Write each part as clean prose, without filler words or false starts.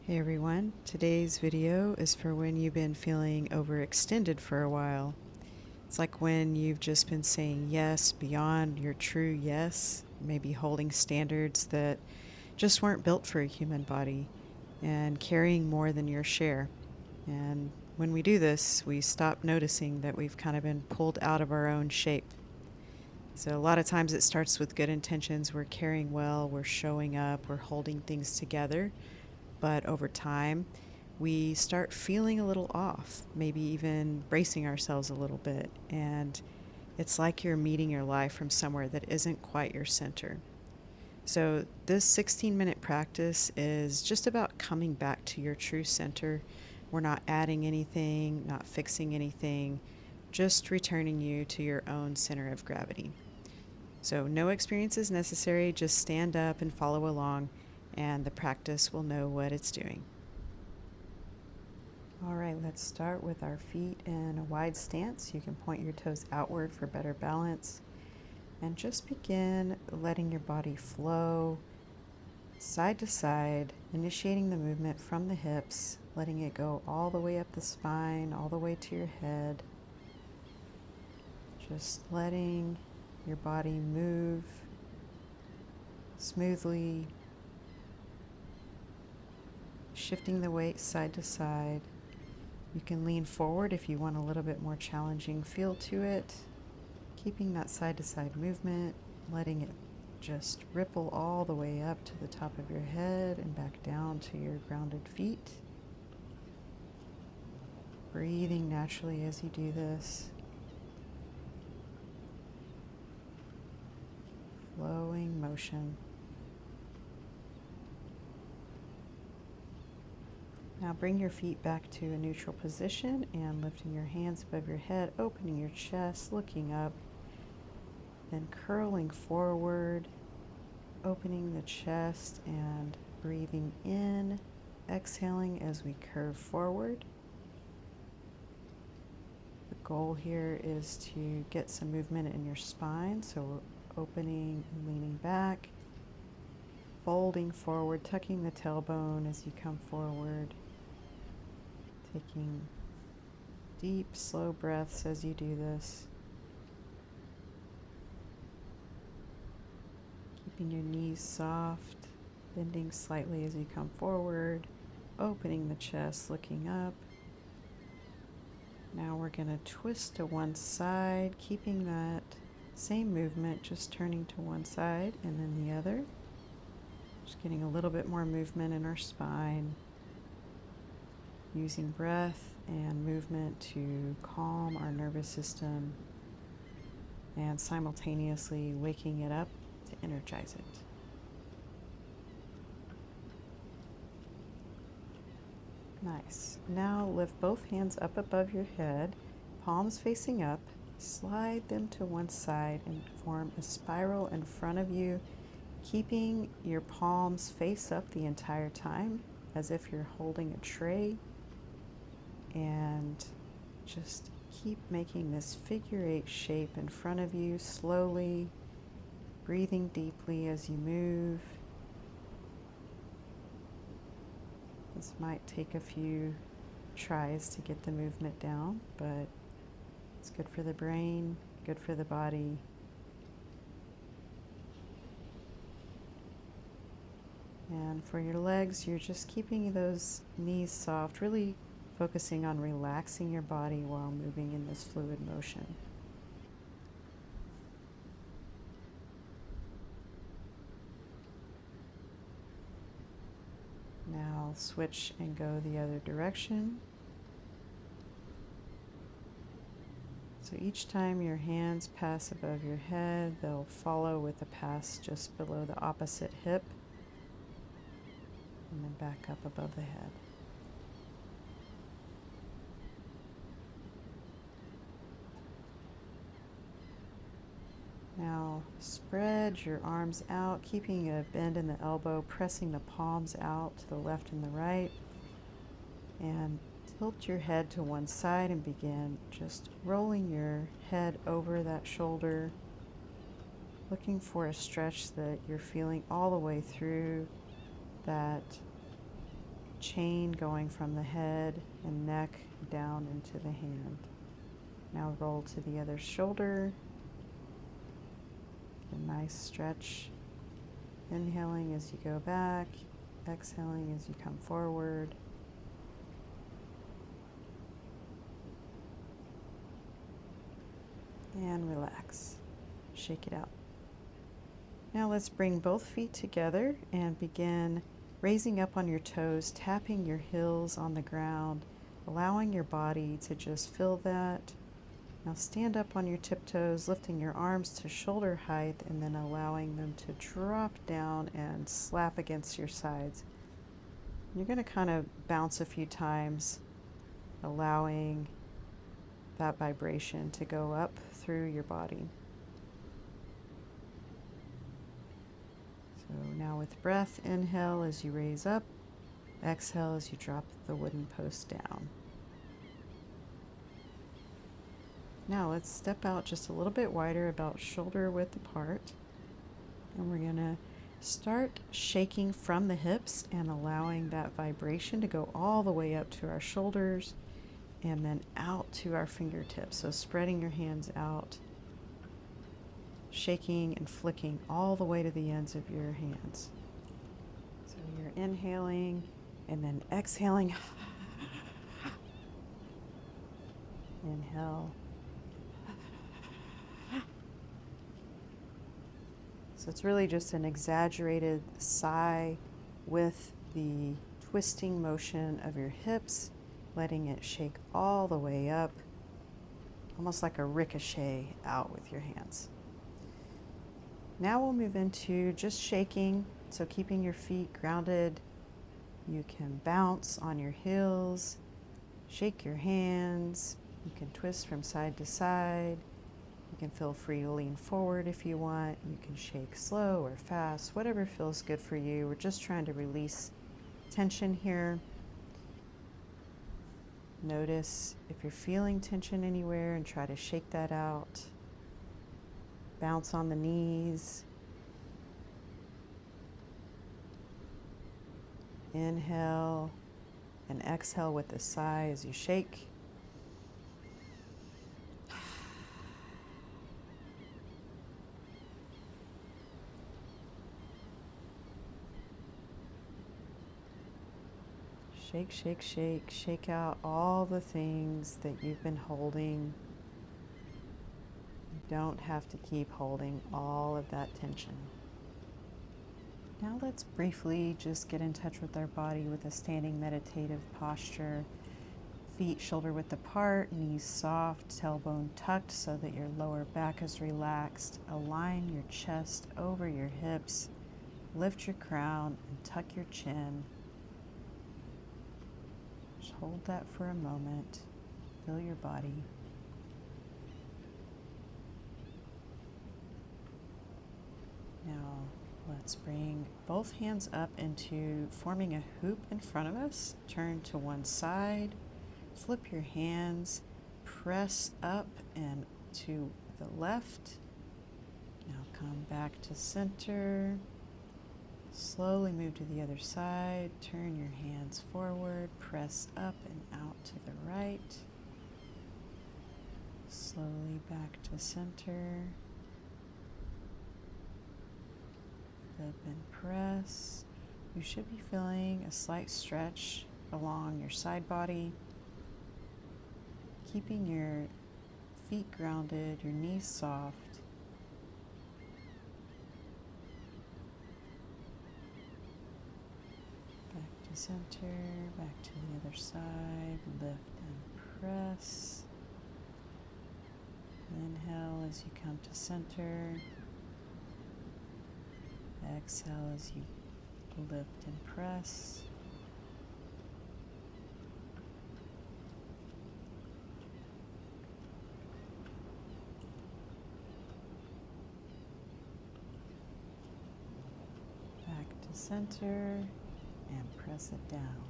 Hey everyone, today's video is for when you've been feeling overextended for a while. It's like when you've just been saying yes beyond your true yes, maybe holding standards that just weren't built for a human body, and carrying more than your share. And when we do this, we stop noticing that we've kind of been pulled out of our own shape. So a lot of times it starts with good intentions. We're carrying well, we're showing up, we're holding things together. But over time, we start feeling a little off, maybe even bracing ourselves a little bit. And it's like you're meeting your life from somewhere that isn't quite your center. So, this 16-minute practice is just about coming back to your true center. We're not adding anything, not fixing anything, just returning you to your own center of gravity. So, no experience is necessary, just stand up and follow along, and the practice will know what it's doing. All right, let's start with our feet in a wide stance. You can point your toes outward for better balance. And just begin letting your body flow side to side, initiating the movement from the hips, letting it go all the way up the spine, all the way to your head. Just letting your body move smoothly, shifting the weight side to side. You can lean forward if you want a little bit more challenging feel to it, keeping that side to side movement, letting it just ripple all the way up to the top of your head and back down to your grounded feet. Breathing naturally as you do this. Flowing motion. Now bring your feet back to a neutral position and lifting your hands above your head, opening your chest, looking up, then curling forward, opening the chest and breathing in, exhaling as we curve forward. The goal here is to get some movement in your spine, so we're opening and leaning back, folding forward, tucking the tailbone as you come forward, taking deep, slow breaths as you do this. Keeping your knees soft, bending slightly as you come forward, opening the chest, looking up. Now we're going to twist to one side, keeping that same movement, just turning to one side and then the other. Just getting a little bit more movement in our spine, using breath and movement to calm our nervous system and simultaneously waking it up to energize it. Nice. Now lift both hands up above your head, palms facing up. Slide them to one side and form a spiral in front of you, keeping your palms face up the entire time as if you're holding a tray. And just keep making this figure eight shape in front of you, slowly breathing deeply as you move. This might take a few tries to get the movement down, but it's good for the brain, good for the body. And for your legs, you're just keeping those knees soft, really focusing on relaxing your body while moving in this fluid motion. Now switch and go the other direction. So each time your hands pass above your head, they'll follow with a pass just below the opposite hip, and then back up above the head. Now spread your arms out, keeping a bend in the elbow, pressing the palms out to the left and the right, and tilt your head to one side and begin just rolling your head over that shoulder, looking for a stretch that you're feeling all the way through that chain going from the head and neck down into the hand. Now roll to the other shoulder. A nice stretch. Inhaling as you go back, exhaling as you come forward. And relax. Shake it out. Now let's bring both feet together and begin raising up on your toes, tapping your heels on the ground, allowing your body to just feel that. Now stand up on your tiptoes, lifting your arms to shoulder height and then allowing them to drop down and slap against your sides. You're going to kind of bounce a few times, allowing that vibration to go up through your body. So now with breath, inhale as you raise up, exhale as you drop the wooden post down. Now let's step out just a little bit wider, about shoulder width apart. And we're going to start shaking from the hips and allowing that vibration to go all the way up to our shoulders and then out to our fingertips. So spreading your hands out, shaking and flicking all the way to the ends of your hands. So you're inhaling and then exhaling. Inhale. So it's really just an exaggerated sigh with the twisting motion of your hips, letting it shake all the way up, almost like a ricochet out with your hands. Now we'll move into just shaking, so keeping your feet grounded. You can bounce on your heels, shake your hands, you can twist from side to side. You can feel free to lean forward if you want. You can shake slow or fast, whatever feels good for you. We're just trying to release tension here. Notice if you're feeling tension anywhere and try to shake that out. Bounce on the knees. Inhale and exhale with a sigh as you shake. Shake, shake, shake, shake out all the things that you've been holding. You don't have to keep holding all of that tension. Now let's briefly just get in touch with our body with a standing meditative posture. Feet shoulder width apart, knees soft, tailbone tucked so that your lower back is relaxed. Align your chest over your hips. Lift your crown and tuck your chin. Just hold that for a moment. Feel your body. Now let's bring both hands up into forming a hoop in front of us. Turn to one side. Flip your hands. Press up and to the left. Now come back to center. Slowly move to the other side, turn your hands forward, press up and out to the right. Slowly back to center. Flip and press. You should be feeling a slight stretch along your side body. Keeping your feet grounded, your knees soft. Center, back to the other side, lift and press. Inhale as you come to center. Exhale as you lift and press. Back to center. And press it down.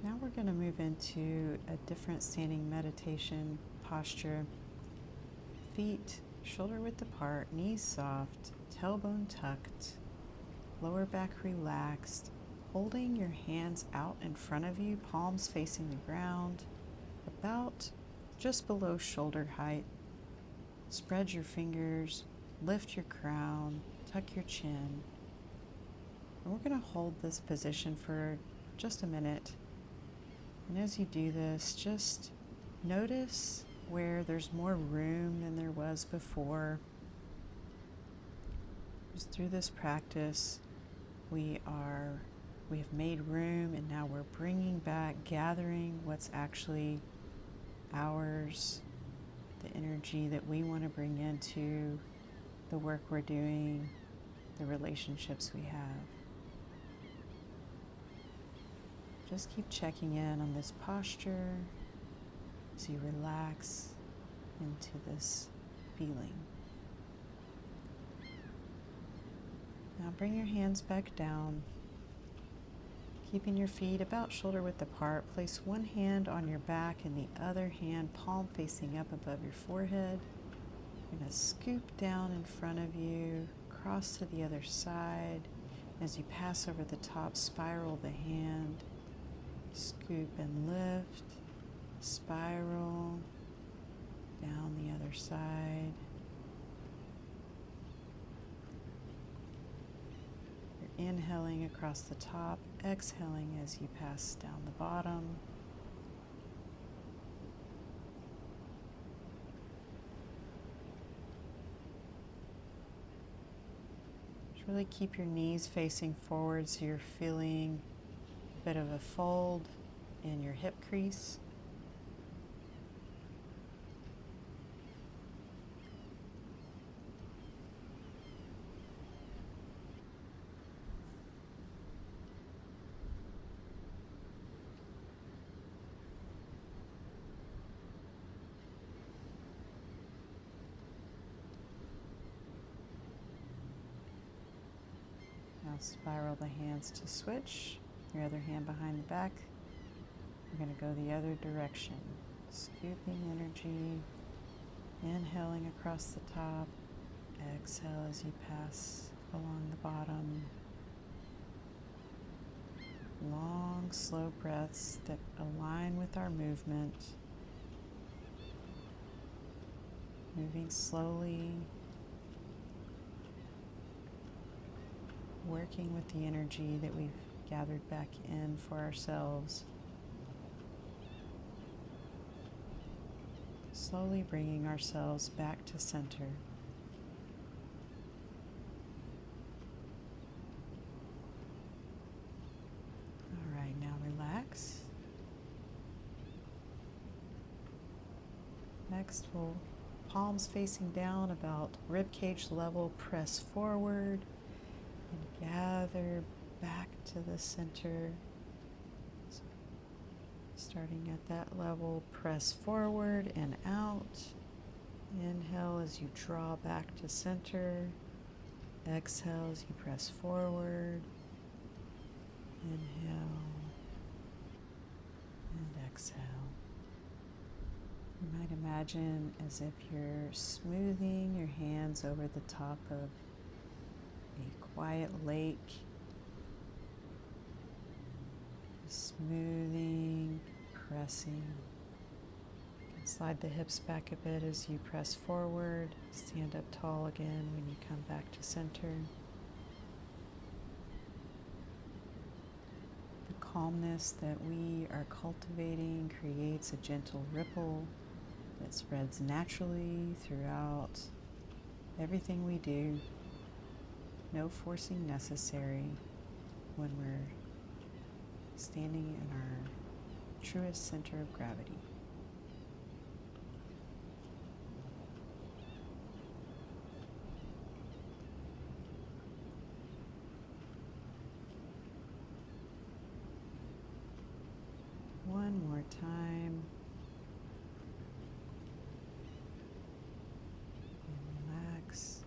Now we're going to move into a different standing meditation posture. Feet shoulder width apart, knees soft, tailbone tucked. lower back relaxed, holding your hands out in front of you, palms facing the ground, about just below shoulder height. Spread your fingers, lift your crown, tuck your chin. And we're going to hold this position for just a minute. And as you do this, just notice where there's more room than there was before. Just through this practice, we have made room, and now we're bringing back, gathering what's actually ours, the energy that we want to bring into the work we're doing, the relationships we have. Just keep checking in on this posture as you relax into this feeling. Now bring your hands back down, keeping your feet about shoulder width apart. Place one hand on your back and the other hand palm facing up above your forehead. You're going to scoop down in front of you, cross to the other side. As you pass over the top, spiral the hand, scoop and lift, spiral, down the other side. You're inhaling across the top, exhaling as you pass down the bottom. Just really keep your knees facing forward so you're feeling a bit of a fold in your hip crease. Now spiral the hands to switch. Your other hand behind the back. We're going to go the other direction. Scooping energy, inhaling across the top, exhale as you pass along the bottom. Long, slow breaths that align with our movement. Moving slowly, working with the energy that we've gathered back in for ourselves. Slowly bringing ourselves back to center. All right, now relax. Next, we'll palms facing down about rib cage level, press forward and gather back to the center. So starting at that level, press forward and out. Inhale as you draw back to center. Exhale as you press forward. Inhale and exhale. You might imagine as if you're smoothing your hands over the top of a quiet lake. Smoothing, pressing. You can slide the hips back a bit as you press forward. Stand up tall again when you come back to center. The calmness that we are cultivating creates a gentle ripple that spreads naturally throughout everything we do. No forcing necessary when we're standing in our truest center of gravity. One more time. Relax.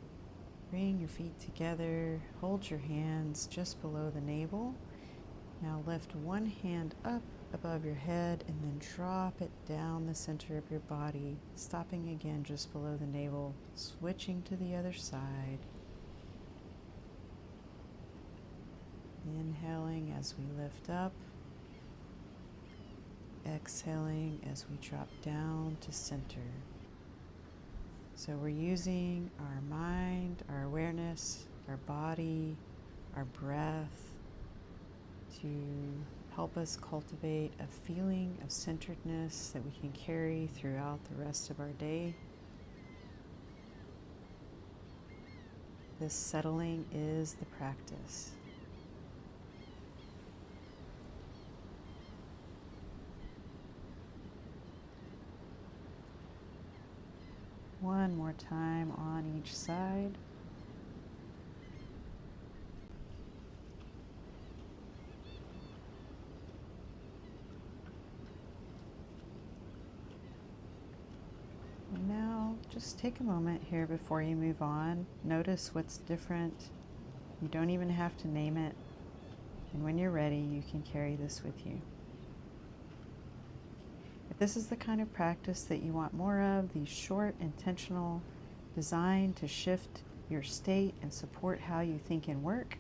Bring your feet together. Hold your hands just below the navel. Now lift one hand up above your head and then drop it down the center of your body, stopping again just below the navel, switching to the other side. Inhaling as we lift up. Exhaling as we drop down to center. So we're using our mind, our awareness, our body, our breath to help us cultivate a feeling of centeredness that we can carry throughout the rest of our day. This settling is the practice. One more time on each side. And now just take a moment here before you move on. Notice what's different. You don't even have to name it. And when you're ready, you can carry this with you. If this is the kind of practice that you want more of, these short, intentional, designed to shift your state and support how you think and work,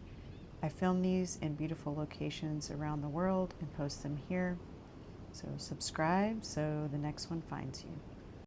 I film these in beautiful locations around the world and post them here. So subscribe so the next one finds you.